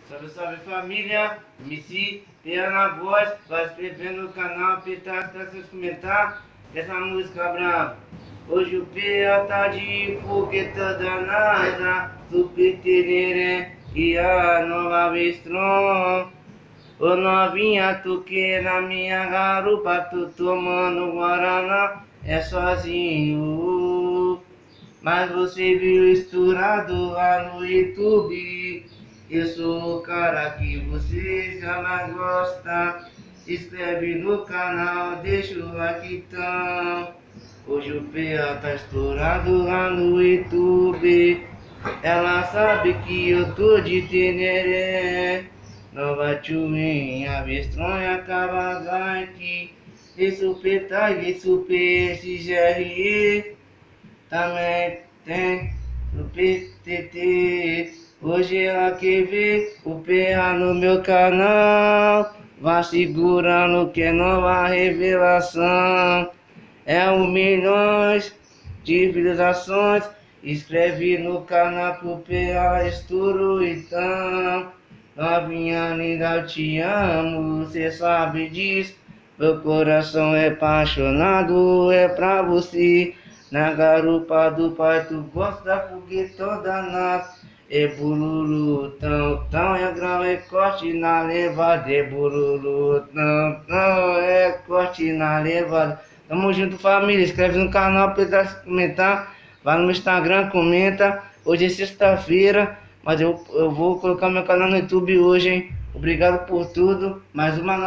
Salve, salve família, MC Pia na voz, vai se inscrever no canal, apertar as seus comentários, essa música brava. Hoje o Pia tá de fogueta danada, super tereré e a nova Vestron. Ô novinha, tu que na minha garupa, tu tomando Guaraná, é sozinho. Mas você viu estourado lá no YouTube. Eu sou o cara que você já mais gosta. Inscreve no canal, deixa o like então. Hoje o PA tá estourado lá no YouTube. Ela sabe que eu tô de Teneré. Nova chuvinha, bestronha, Kawasaki. E super tag, super SGRE. Também tem o PTT. Hoje ela quer ver o PA no meu canal. Vá segurando que é nova revelação. É 1 milhão de visualizações. Inscreve no canal pro PA estouro então. Novinha linda, eu te amo, cê sabe disso. Meu coração é apaixonado, é pra você. Na garupa do pai tu gosta foguetão danado. É bururu, tão, tão, é grau, é corte na levada. É bururu, tão, tão, é corte na levada. Tamo junto família, inscreve no canal pra comentar. Vai no meu Instagram, comenta. Hoje é sexta-feira, mas eu vou colocar meu canal no YouTube hoje, hein. Obrigado por tudo, mais uma